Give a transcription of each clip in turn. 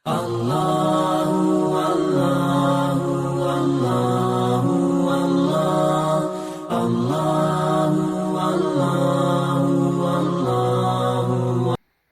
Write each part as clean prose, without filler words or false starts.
اللہ اللہ اللہ اللہ اللہ اللہ۔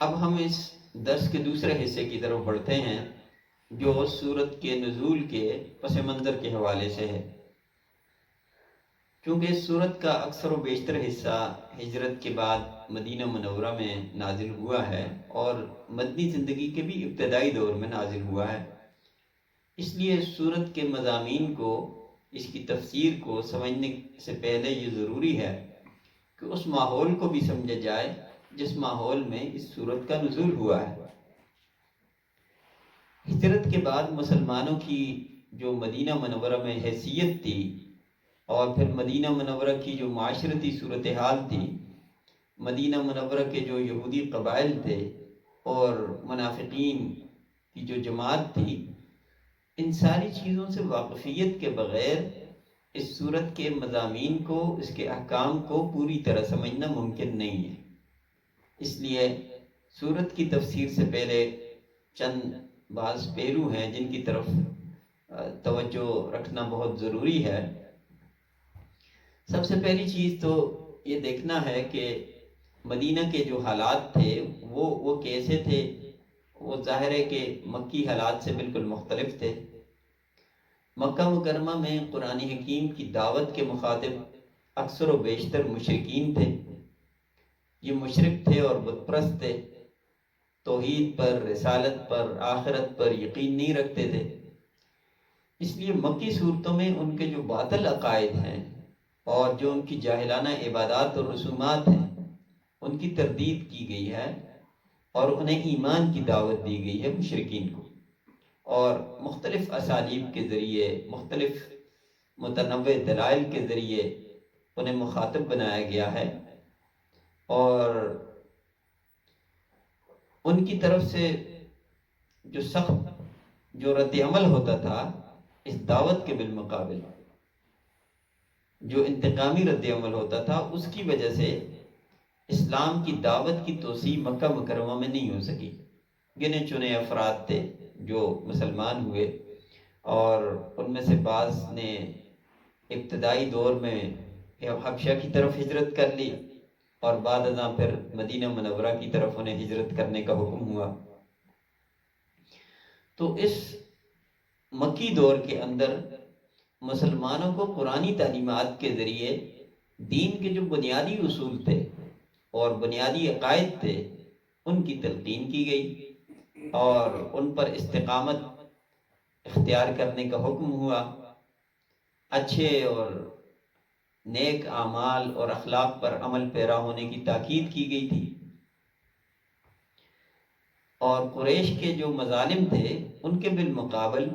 اب ہم اس درس کے دوسرے حصے کی طرف بڑھتے ہیں جو سورت کے نزول کے پس منظر کے حوالے سے ہے۔ چونکہ اس سورت کا اکثر و بیشتر حصہ ہجرت کے بعد مدینہ منورہ میں نازل ہوا ہے اور مدنی زندگی کے بھی ابتدائی دور میں نازل ہوا ہے، اس لیے اس سورت کے مضامین کو، اس کی تفسیر کو سمجھنے سے پہلے یہ ضروری ہے کہ اس ماحول کو بھی سمجھا جائے جس ماحول میں اس سورت کا نزول ہوا ہے۔ ہجرت کے بعد مسلمانوں کی جو مدینہ منورہ میں حیثیت تھی اور پھر مدینہ منورہ کی جو معاشرتی صورتحال تھی، مدینہ منورہ کے جو یہودی قبائل تھے اور منافقین کی جو جماعت تھی، ان ساری چیزوں سے واقفیت کے بغیر اس سورت کے مضامین کو، اس کے احکام کو پوری طرح سمجھنا ممکن نہیں ہے۔ اس لیے سورت کی تفسیر سے پہلے چند بعض پہلو ہیں جن کی طرف توجہ رکھنا بہت ضروری ہے۔ سب سے پہلی چیز تو یہ دیکھنا ہے کہ مدینہ کے جو حالات تھے وہ کیسے تھے۔ وہ ظاہر ہے کہ مکی حالات سے بالکل مختلف تھے۔ مکہ مکرمہ میں قرآن حکیم کی دعوت کے مخاطب اکثر و بیشتر مشرکین تھے۔ یہ مشرک تھے اور بت پرست تھے، توحید پر، رسالت پر، آخرت پر یقین نہیں رکھتے تھے۔ اس لیے مکی صورتوں میں ان کے جو باطل عقائد ہیں اور جو ان کی جاہلانہ عبادات اور رسومات ہیں ان کی تردید کی گئی ہے اور انہیں ایمان کی دعوت دی گئی ہے مشرکین کو، اور مختلف اسالیب کے ذریعے، مختلف متنوع دلائل کے ذریعے انہیں مخاطب بنایا گیا ہے، اور ان کی طرف سے جو سخت جو رد عمل ہوتا تھا اس دعوت کے بالمقابل، جو انتقامی رد عمل ہوتا تھا، اس کی وجہ سے اسلام کی دعوت کی توسیع مکہ مکرمہ میں نہیں ہو سکی۔ گنے چنے افراد تھے جو مسلمان ہوئے، اور ان میں سے بعض نے ابتدائی دور میں حبشہ کی طرف ہجرت کر لی اور بعد ازاں پھر مدینہ منورہ کی طرف انہیں ہجرت کرنے کا حکم ہوا۔ تو اس مکی دور کے اندر مسلمانوں کو قرآنی تعلیمات کے ذریعے دین کے جو بنیادی اصول تھے اور بنیادی عقائد تھے ان کی تلقین کی گئی اور ان پر استقامت اختیار کرنے کا حکم ہوا۔ اچھے اور نیک اعمال اور اخلاق پر عمل پیرا ہونے کی تاکید کی گئی تھی، اور قریش کے جو مظالم تھے ان کے بالمقابل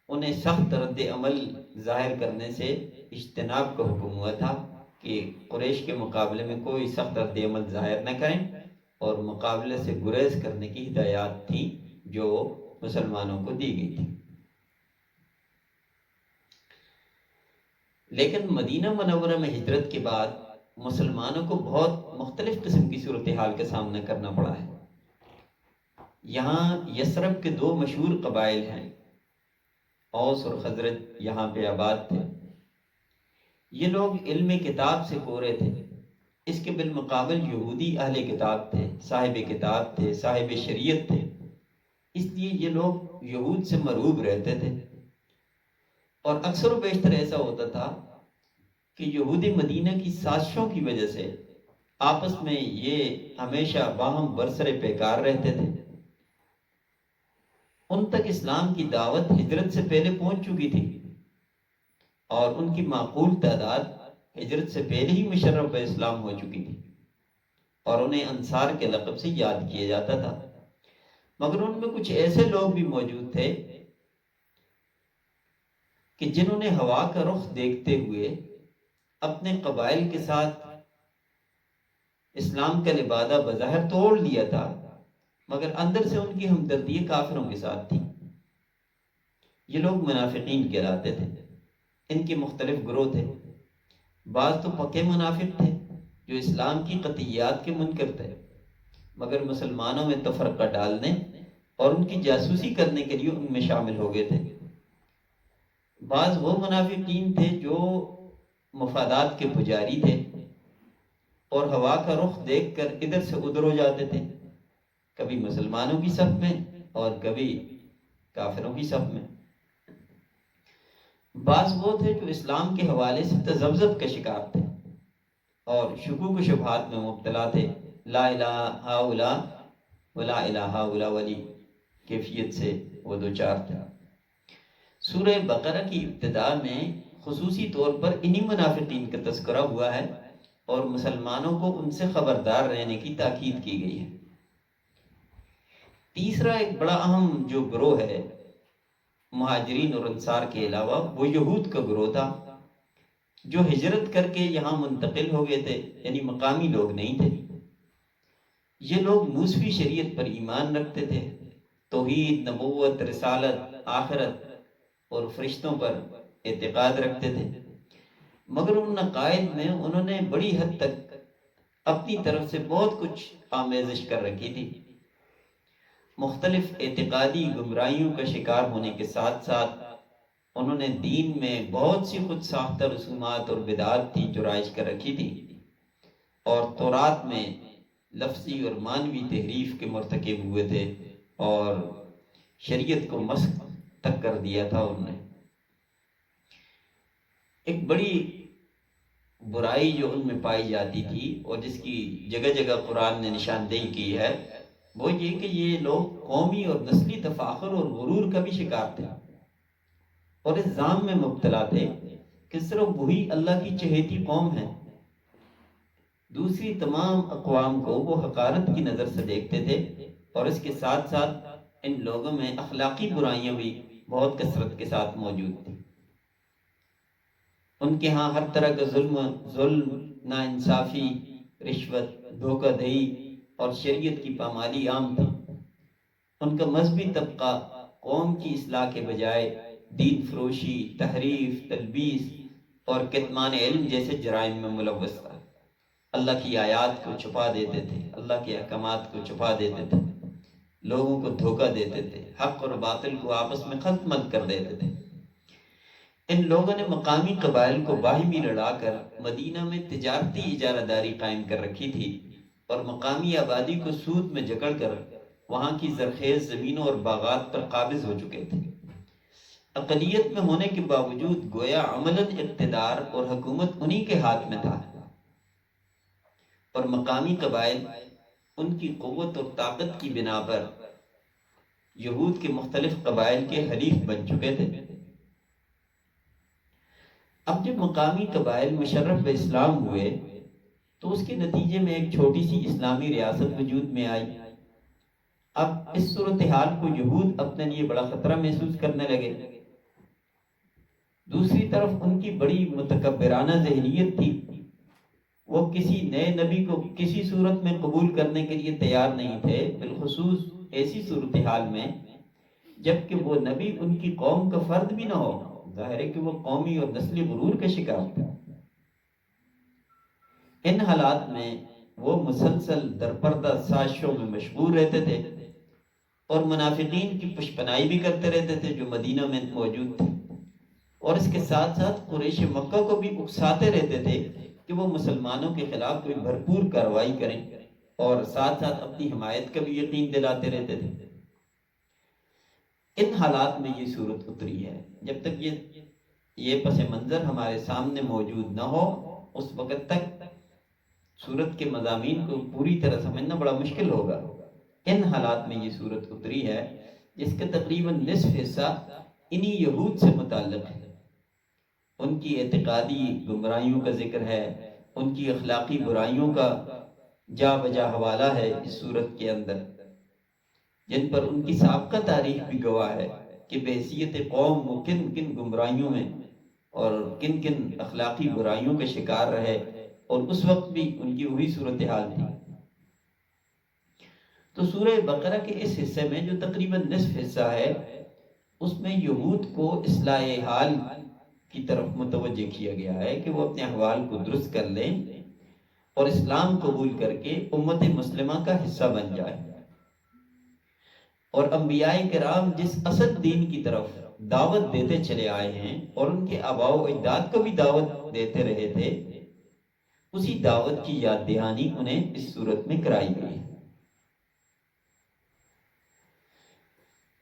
انہیں سخت رد عمل ظاہر کرنے سے اجتناب کا حکم ہوا تھا کہ قریش کے مقابلے میں کوئی سخت رد عمل ظاہر نہ کریں، اور مقابلے سے گریز کرنے کی ہدایات تھیں جو مسلمانوں کو دی گئی تھی۔ لیکن مدینہ منورہ میں ہجرت کے بعد مسلمانوں کو بہت مختلف قسم کی صورتحال کا سامنا کرنا پڑا ہے۔ یہاں یثرب کے دو مشہور قبائل ہیں، اوس اور خزرج، یہاں پہ آباد تھے۔ یہ لوگ علم کتاب سے کورے تھے۔ اس کے بالمقابل یہودی اہل کتاب تھے، صاحب کتاب تھے، صاحب شریعت تھے۔ اس لیے یہ لوگ یہود سے مرعوب رہتے تھے، اور اکثر و بیشتر ایسا ہوتا تھا کہ یہودی مدینہ کی سازشوں کی وجہ سے آپس میں یہ ہمیشہ باہم برسر پیکار رہتے تھے۔ ان تک اسلام کی دعوت ہجرت سے پہلے پہنچ چکی تھی، اور ان کی معقول تعداد ہجرت سے پہلے ہی مشرف اسلام ہو چکی تھی، اور انہیں انصار کے لقب سے یاد کیا جاتا تھا۔ مگر ان میں کچھ ایسے لوگ بھی موجود تھے کہ جنہوں نے ہوا کا رخ دیکھتے ہوئے اپنے قبائل کے ساتھ اسلام کا لبادہ بظاہر توڑ لیا تھا، مگر اندر سے ان کی ہمدردی کافروں کے ساتھ تھی۔ یہ لوگ منافقین کہلاتے تھے۔ ان کے مختلف گروہ تھے۔ بعض تو پکے منافق تھے جو اسلام کی قطعیات کے منکر تھے، مگر مسلمانوں میں تفرقہ ڈالنے اور ان کی جاسوسی کرنے کے لیے ان میں شامل ہو گئے تھے۔ بعض وہ منافقین تھے جو مفادات کے پجاری تھے اور ہوا کا رخ دیکھ کر ادھر سے ادھر ہو جاتے تھے، کبھی مسلمانوں کی صف میں اور کبھی کافروں کی صف میں۔ بعض وہ تھے جو اسلام کے حوالے سے تذبذب کا شکار تھے اور شکوک و شبہات میں مبتلا تھے، لا الہ ہاؤلا ولا الہ ہاؤلا والی کیفیت سے وہ دوچار تھے۔ سورہ بقرہ کی ابتدا میں خصوصی طور پر انہی منافقین کا تذکرہ ہوا ہے اور مسلمانوں کو ان سے خبردار رہنے کی تاکید کی گئی ہے۔ تیسرا ایک بڑا اہم جو گروہ ہے مہاجرین اور انصار کے علاوہ، وہ یہود کا گروہ تھا جو ہجرت کر کے یہاں منتقل ہو گئے تھے، یعنی مقامی لوگ نہیں تھے۔ یہ لوگ موسوی شریعت پر ایمان رکھتے تھے، توحید، نبوت، رسالت، آخرت اور فرشتوں پر اعتقاد رکھتے تھے، مگر ان عقائد میں انہوں نے بڑی حد تک اپنی طرف سے بہت کچھ آمیزش کر رکھی تھی۔ مختلف اعتقادی گمراہیوں کا شکار ہونے کے ساتھ ساتھ انہوں نے دین میں بہت سی خود ساختہ رسومات اور بدعات تھی جو رائج کر رکھی تھی، اور تورات میں لفظی اور معنوی تحریف کے مرتکب ہوئے تھے اور شریعت کو مسخ تک کر دیا تھا انہوں نے۔ ایک بڑی برائی جو ان میں پائی جاتی تھی اور جس کی جگہ جگہ قرآن نے نشاندہی کی ہے، وہ یہ کہ یہ لوگ قومی اور نسلی تفاخر اور غرور کا بھی شکار تھے اور اس ظام میں مبتلا تھے کہ صرف وہی اللہ کی چہیتی قوم ہے، دوسری تمام اقوام کو وہ حقارت کی نظر سے دیکھتے تھے، اور اس کے ساتھ ساتھ ان لوگوں میں اخلاقی برائیاں بھی بہت کثرت کے ساتھ موجود تھیں۔ ان کے ہاں ہر طرح کا ظلم، ناانصافی، رشوت، دھوکہ دہی اور شریعت کی پامالی عام تھی۔ ان کا مذہبی طبقہ قوم کی اصلاح کے بجائے دین فروشی، تحریف، تلبیس اور کتمان علم جیسے جرائم میں ملوث تھا۔ اللہ کی آیات کو چھپا دیتے تھے، اللہ کے احکامات کو چھپا دیتے تھے، لوگوں کو دھوکہ دیتے تھے، حق اور باطل کو آپس میں ختم کر دیتے تھے۔ ان لوگوں نے مقامی قبائل کو باہمی لڑا کر مدینہ میں تجارتی اجارہ داری قائم کر رکھی تھی اور مقامی آبادی کو سود میں جکڑ کر وہاں کی زرخیز زمینوں اور باغات پر قابض ہو چکے تھے۔ اقلیت میں ہونے کے باوجود گویا عملاً اقتدار اور حکومت انہی کے ہاتھ میں تھا، اور مقامی قبائل ان کی قوت اور طاقت کی بنا پر یہود کے مختلف قبائل کے حلیف بن چکے تھے۔ اب جب مقامی قبائل مشرف بے اسلام ہوئے تو اس کے نتیجے میں ایک چھوٹی سی اسلامی ریاست وجود میں آئی۔ اب اس صورتحال کو یہود اپنے لیے بڑا خطرہ محسوس کرنے لگے۔ دوسری طرف ان کی بڑی متکبرانہ ذہنیت تھی، وہ کسی نئے نبی کو کسی صورت میں قبول کرنے کے لیے تیار نہیں تھے، بالخصوص ایسی صورتحال میں جبکہ وہ نبی ان کی قوم کا فرد بھی نہ ہو۔ ظاہر ہے کہ وہ قومی اور نسلی غرور کا شکار تھا۔ ان حالات میں وہ مسلسل درپردہ سازشوں میں مشغول رہتے تھے اور منافقین کی پشپنائی بھی کرتے رہتے تھے جو مدینہ میں موجود تھے، اور اس کے ساتھ ساتھ قریش مکہ کو بھی اکساتے رہتے تھے کہ وہ مسلمانوں کے خلاف کوئی بھرپور کارروائی کریں، اور ساتھ ساتھ اپنی حمایت کا بھی یقین دلاتے رہتے تھے۔ ان حالات میں یہ صورت اتری ہے۔ جب تک یہ پس منظر ہمارے سامنے موجود نہ ہو اس وقت تک صورت کے مضامین کو پوری طرح سمجھنا بڑا مشکل ہوگا۔ ان حالات میں یہ صورت اتری ہے جس کا تقریباً نصف حصہ انہی یہود سے متعلق ہے۔ ان کی اعتقادی گمراہیوں کا ذکر ہے، ان کی اخلاقی برائیوں کا جا بجا حوالہ ہے اس صورت کے اندر، جن پر ان کی سابقہ تاریخ بھی گواہ ہے کہ بحیثیت قوم وہ کن کن گمراہیوں میں اور کن کن اخلاقی برائیوں کا شکار رہے، اور اس وقت بھی ان کی وہی صورتحال تھی۔ تو سورہ بقرہ کے اس حصے میں جو تقریباً نصف حصہ ہے، اس میں یہود کو اصلاح حال کی طرف متوجہ کیا گیا ہے کہ وہ اپنے احوال کو درست کر لیں اور اسلام قبول کر کے امت مسلمہ کا حصہ بن جائے۔ اور انبیاء کرام جس اصل دین کی طرف دعوت دیتے چلے آئے ہیں اور ان کے آباء و اجداد کو بھی دعوت دیتے رہے تھے، اسی دعوت کی یاد دہانی انہیں اس صورت میں کرائی گئی ہے۔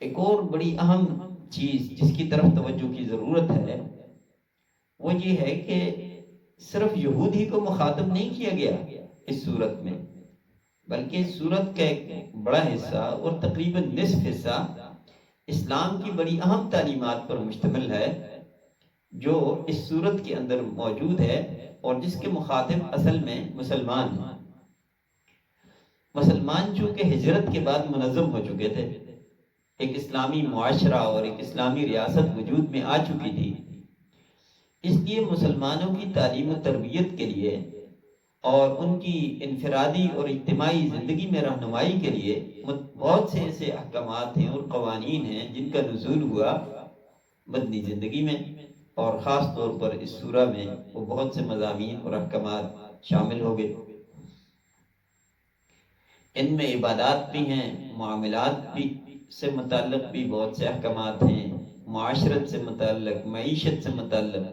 ایک اور بڑی اہم چیز جس کی طرف توجہ کی ضرورت ہے وہ یہ ہے کہ صرف یہود ہی کو مخاطب نہیں کیا گیا اس صورت میں، بلکہ اس صورت کا ایک بڑا حصہ اور تقریباً نصف حصہ اسلام کی بڑی اہم تعلیمات پر مشتمل ہے جو اس صورت کے اندر موجود ہے، اور جس کے مخاطب اصل میں مسلمان ہیں۔ مسلمان چونکہ ہجرت کے بعد منظم ہو چکے تھے، ایک اسلامی معاشرہ اور ایک اسلامی ریاست وجود میں آ چکی تھی، اس لیے مسلمانوں کی تعلیم و تربیت کے لیے اور ان کی انفرادی اور اجتماعی زندگی میں رہنمائی کے لیے بہت سے ایسے احکامات ہیں اور قوانین ہیں جن کا نزول ہوا مدنی زندگی میں، اور خاص طور پر اس سورہ میں وہ بہت سے مضامین اور احکامات شامل ہو گئے۔ ان میں عبادات بھی ہیں، معاملات بھی سے متعلق بھی بہت سے احکامات ہیں، معاشرت سے متعلق، معیشت سے متعلق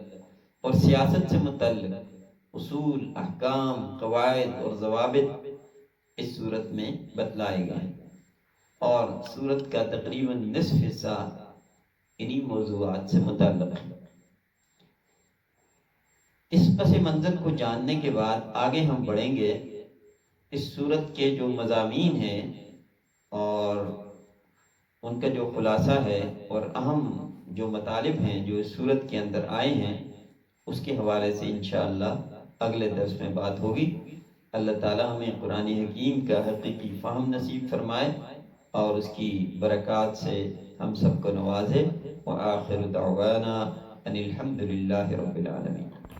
اور سیاست سے متعلق اصول، احکام، قواعد اور ضوابط اس صورت میں بتلائے گئے، اور صورت کا تقریباً نصف حصہ انہی موضوعات سے متعلق ہے۔ اس پس منظر کو جاننے کے بعد آگے ہم بڑھیں گے اس صورت کے جو مضامین ہیں اور ان کا جو خلاصہ ہے اور اہم جو مطالب ہیں جو اس صورت کے اندر آئے ہیں، اس کے حوالے سے انشاءاللہ اگلے درس میں بات ہوگی۔ اللہ تعالی ہمیں قرآن حکیم کا حقیقی فہم نصیب فرمائے اور اس کی برکات سے ہم سب کو نوازے۔ وآخر دعوانا ان الحمد للہ رب العالمین۔